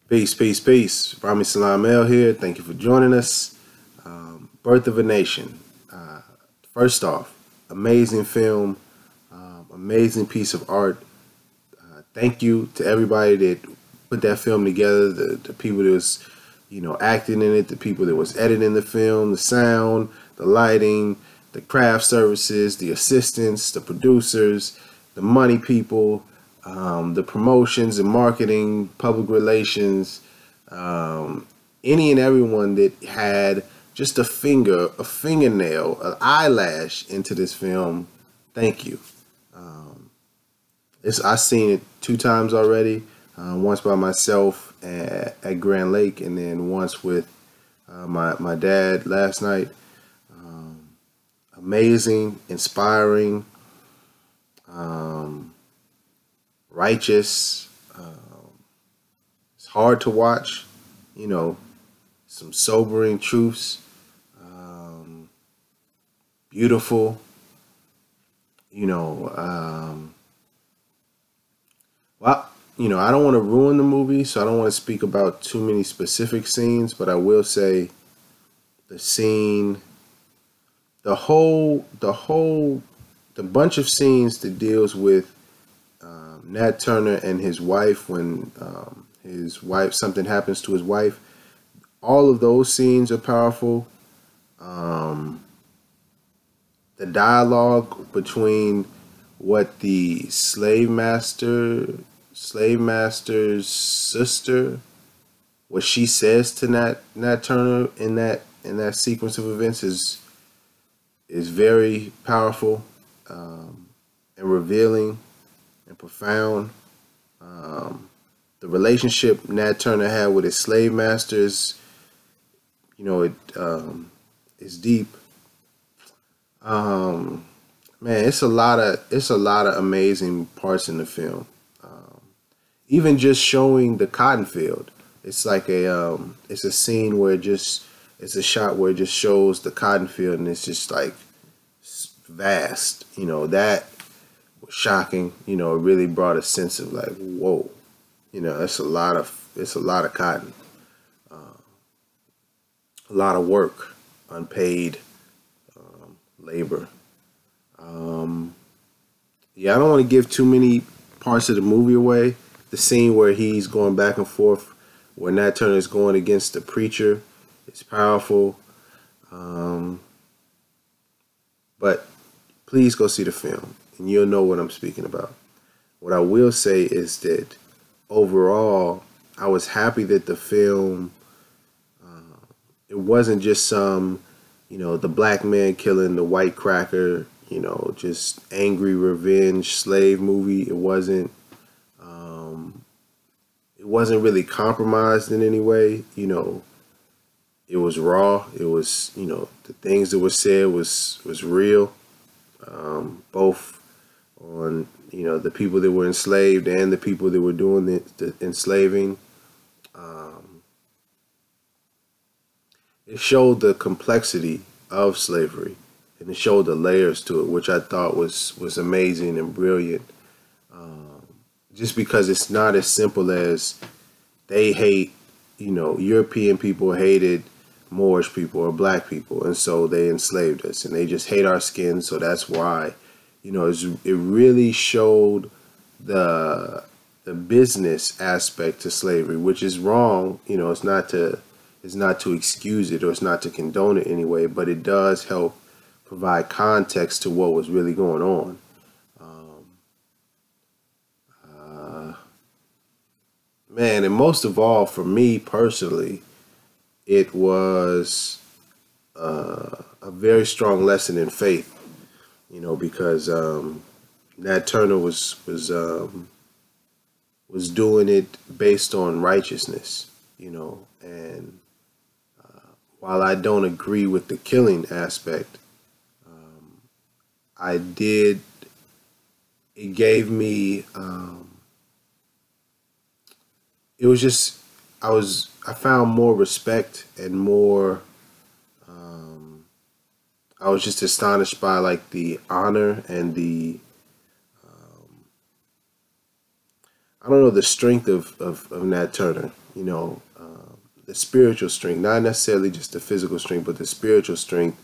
Peace, peace, peace. Rami Salam El here. Thank you for joining us. Birth of a Nation. Uh, First off, amazing film, amazing piece of art. Thank you to everybody that put that film together. The people that was, acting in it. The people that was editing the film. The sound, the lighting, the craft services, the assistants, the producers, the money people, the promotions and marketing, public relations, any and everyone that had just a fingernail, an eyelash into this film. Thank you. I've seen it 2 times already. Once by myself at Grand Lake, and then once with my dad last night. Amazing, inspiring, righteous. It's hard to watch. You know, some sobering truths. Beautiful. You know, well, I don't want to ruin the movie, so I don't want to speak about too many specific scenes, but I will say the scene, the bunch of scenes that deals with Nat Turner and his wife when something happens to his wife. All of those scenes are powerful. The dialogue between what the slave master's sister, what she says to Nat Turner in that sequence of events is very powerful, and revealing and profound. The relationship Nat Turner had with his slave masters, is deep. Man, it's a lot of amazing parts in the film. Even just showing the cotton field, it's like it's a scene where it's a shot where it just shows the cotton field, and it's just like vast. That was shocking. It really brought a sense of like, whoa, it's a lot of cotton, a lot of work, unpaid labor. Yeah, I don't want to give too many parts of the movie away. The scene where he's going back and forth, where Nat Turner is going against the preacher, is powerful. But please go see the film, and you'll know what I'm speaking about. What I will say is that overall, I was happy that the film, it wasn't just some, the black man killing the white cracker, just angry revenge slave movie. It wasn't really compromised in any way. It was raw. It was, the things that were said was real, both on, the people that were enslaved and the people that were doing the enslaving. It showed the complexity of slavery, and it showed the layers to it, which I thought was amazing and brilliant. Just because it's not as simple as they hate, European people hated Moorish people or black people, and so they enslaved us, and they just hate our skin, so that's why. It really showed the business aspect to slavery, which is wrong. It's not to excuse it, or it's not to condone it anyway, but it does help provide context to what was really going on. Man, and most of all, for me personally, it was a very strong lesson in faith. Because Nat Turner was doing it based on righteousness. And while I don't agree with the killing aspect, I did. It gave me. It was just. I found more respect and more. I was just astonished by like the honor and the. I don't know, the strength of Nat Turner. you know, the spiritual strength, not necessarily just the physical strength, but the spiritual strength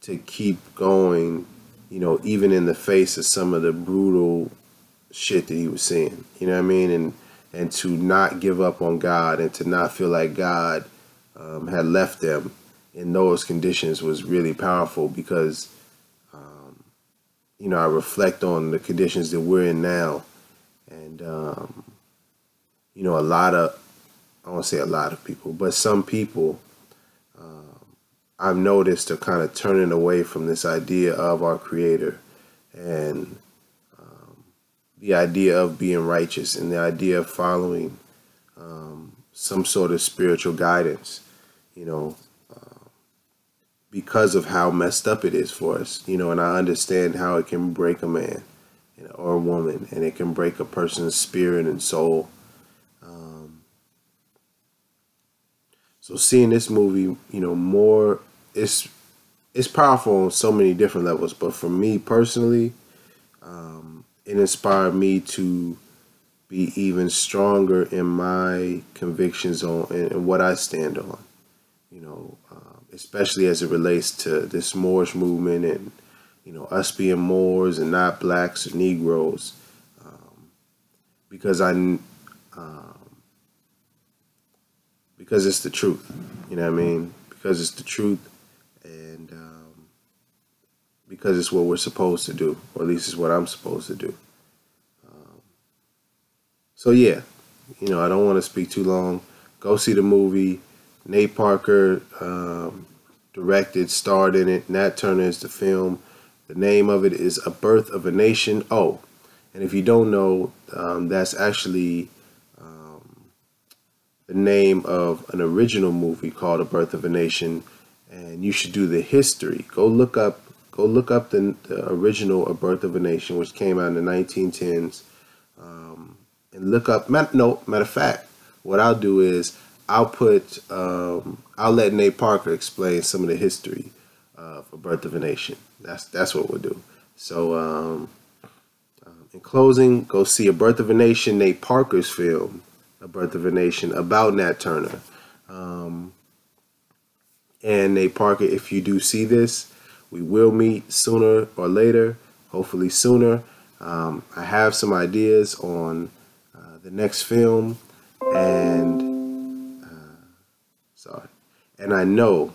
to keep going, you know, even in the face of some of the brutal shit that he was seeing. You know what I mean? And to not give up on God and to not feel like God had left them in those conditions was really powerful because, you know, I reflect on the conditions that we're in now. And, you know, I won't say a lot of people, but some people I've noticed are kind of turning away from this idea of our Creator and the idea of being righteous and the idea of following some sort of spiritual guidance, you know, because of how messed up it is for us, you know, and I understand how it can break a man, you know, or a woman, and it can break a person's spirit and soul. So seeing this movie, you know, it's powerful on so many different levels, but for me personally, it inspired me to be even stronger in my convictions on and what I stand on, you know, especially as it relates to this Moorish movement and, you know, us being Moors and not blacks or Negroes, because because it's the truth, you know what I mean? Because it's the truth, and because it's what we're supposed to do, or at least it's what I'm supposed to do. So yeah, you know, I don't want to speak too long. Go see the movie. Nate Parker directed, starred in it. Nat Turner is the film. The name of it is A Birth of a Nation. Oh, and if you don't know, that's actually the name of an original movie called A Birth of a Nation, and you should do the history. Go look up the original A Birth of a Nation, which came out in the 1910s, and look up. Matter of fact, what I'll do is I'll let Nate Parker explain some of the history of A Birth of a Nation. That's what we'll do. So in closing, go see A Birth of a Nation, Nate Parker's film, A Birth of a Nation, about Nat Turner. And Nate Parker, if you do see this, we will meet sooner or later, hopefully sooner. I have some ideas on the next film, and and I know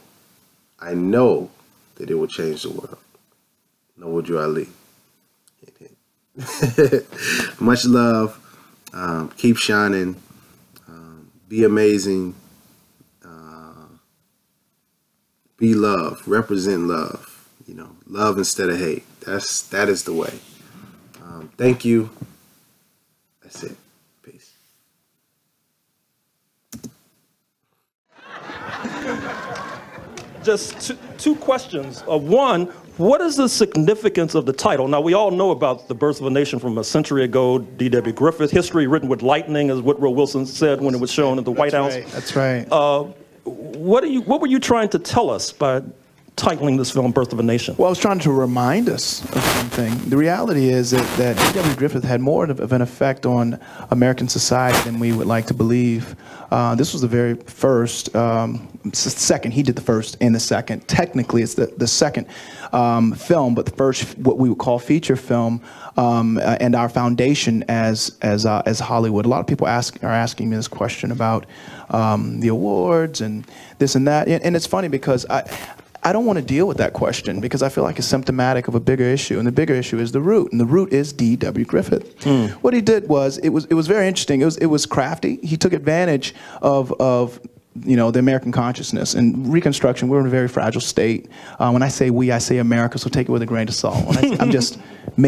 that it will change the world. Nawoju Ali. Much love. Keep shining. Be amazing. Be love. Represent love. You know, love instead of hate. That is the way. Thank you. That's it. Peace. Just two questions. One, what is the significance of the title? Now, we all know about The Birth of a Nation from a century ago, D.W. Griffith. History written with lightning, as Woodrow Wilson said when it was shown at the White House. That's right. What were you trying to tell us by titling this film Birth of a Nation? Well, I was trying to remind us of something. The reality is that D.W. Griffith had more of an effect on American society than we would like to believe. This was the very first, second, he did the first and the second. Technically, it's the second film, but the first, what we would call feature film, and our foundation as Hollywood. A lot of people are asking me this question about the awards and this and that, and it's funny because I don't want to deal with that question because I feel like it's symptomatic of a bigger issue, and the bigger issue is the root, and the root is D.W. Griffith. What he did was it was very interesting. It was crafty. He took advantage of you know, the American consciousness and Reconstruction. We're in a very fragile state. When I say we, I say America, so take it with a grain of salt. I'm just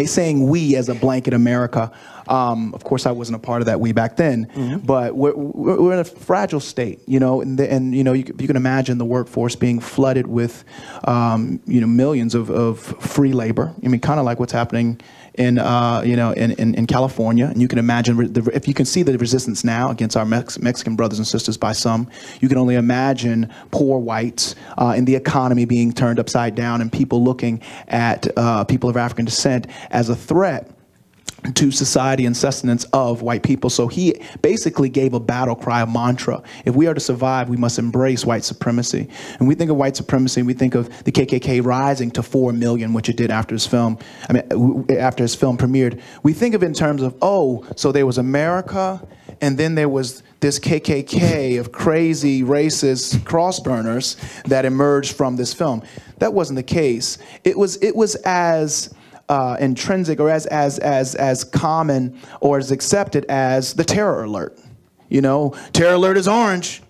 saying we as a blanket America. Of course, I wasn't a part of that we back then, but we're in a fragile state, you know, and you know, you can imagine the workforce being flooded with, you know, millions of free labor. I mean, kind of like what's happening in you know, in California, and you can imagine if you can see the resistance now against our Mexican brothers and sisters by some, you can only imagine poor whites and the economy being turned upside down, and people looking at people of African descent as a threat. to society and sustenance of white people. So he basically gave a battle cry, a mantra. If we are to survive, we must embrace white supremacy. And we think of white supremacy, we think of the KKK rising to 4 million, which it did after his film, after his film premiered. We think of it in terms of, oh, so there was America, and then there was this KKK of crazy racist cross-burners that emerged from this film. That wasn't the case. It was as intrinsic or as common or as accepted as the terror alert. You know, terror alert is orange,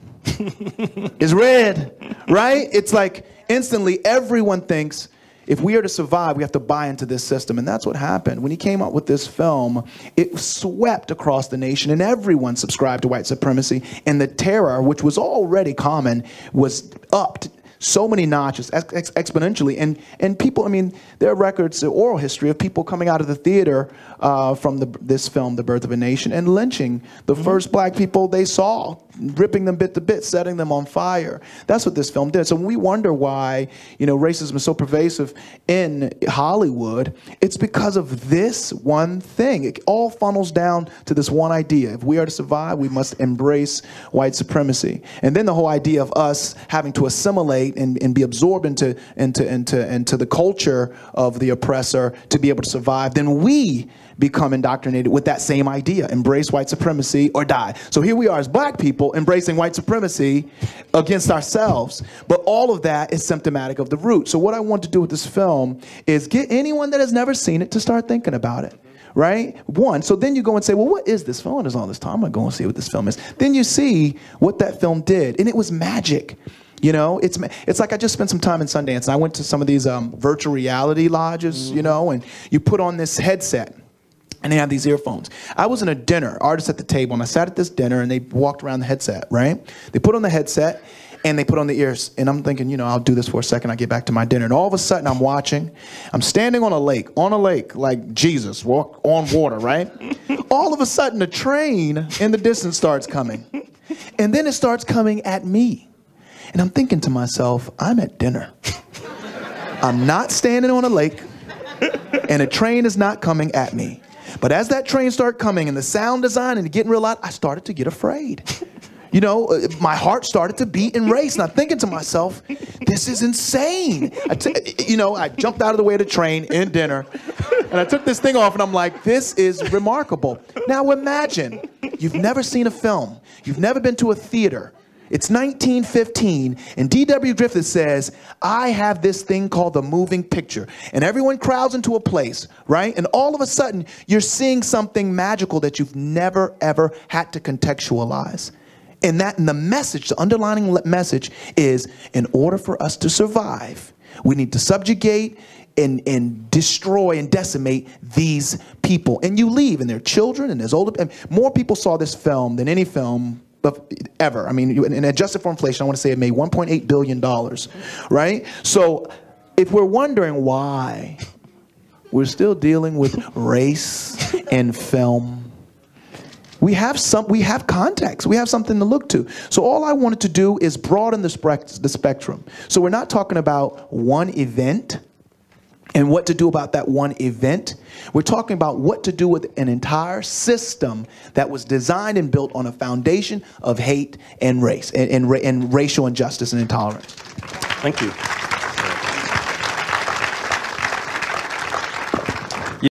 is red, right? It's like instantly everyone thinks if we are to survive, we have to buy into this system. And that's what happened. When he came out with this film, it swept across the nation and everyone subscribed to white supremacy. And the terror, which was already common, was upped so many notches, exponentially. And people, I mean, there are records, the oral history of people coming out of the theater from this film, The Birth of a Nation, and lynching the first black people they saw, ripping them bit to bit, setting them on fire. That's what this film did. So when we wonder why, you know, racism is so pervasive in Hollywood, it's because of this one thing. It all funnels down to this one idea. If we are to survive, we must embrace white supremacy. And then the whole idea of us having to assimilate and be absorbed into the culture of the oppressor to be able to survive, then we become indoctrinated with that same idea. Embrace white supremacy or die. So here we are as black people embracing white supremacy against ourselves. But all of that is symptomatic of the root. So what I want to do with this film is get anyone that has never seen it to start thinking about it. Right? One, so then you go and say, well, what is this film? There's all this time. I'm going to go and see what this film is. Then you see what that film did. And it was magic. You know, it's like I just spent some time in Sundance. And I went to some of these virtual reality lodges, you know, and you put on this headset. And they have these earphones. I was in a dinner, artists at the table, and I sat at this dinner, and they walked around the headset, right? They put on the headset, and they put on the ears. And I'm thinking, you know, I'll do this for a second. I get back to my dinner. And all of a sudden, I'm watching. I'm standing on a lake, like Jesus, walk on water, right? All of a sudden, a train in the distance starts coming. And then it starts coming at me. And I'm thinking to myself, I'm at dinner. I'm not standing on a lake, and a train is not coming at me. But as that train started coming and the sound design and getting real loud, I started to get afraid. You know, my heart started to beat and race. And I'm thinking to myself, this is insane. You know, I jumped out of the way of the train in dinner. And I took this thing off and I'm like, this is remarkable. Now imagine, you've never seen a film. You've never been to a theater. It's 1915, and D.W. Griffith says, I have this thing called the moving picture. And everyone crowds into a place, right? And all of a sudden, you're seeing something magical that you've never, ever had to contextualize. And the message, the underlining message is, in order for us to survive, we need to subjugate and destroy and decimate these people. And you leave, and there are children, and there's older, and more people saw this film than any film ever. I mean, and adjusted for inflation, I want to say it made $1.8 billion, right? So if we're wondering why we're still dealing with race and film, we have context. We have something to look to. So all I wanted to do is broaden the spectrum. So we're not talking about one event and what to do about that one event. We're talking about what to do with an entire system that was designed and built on a foundation of hate and race and racial injustice and intolerance. Thank you.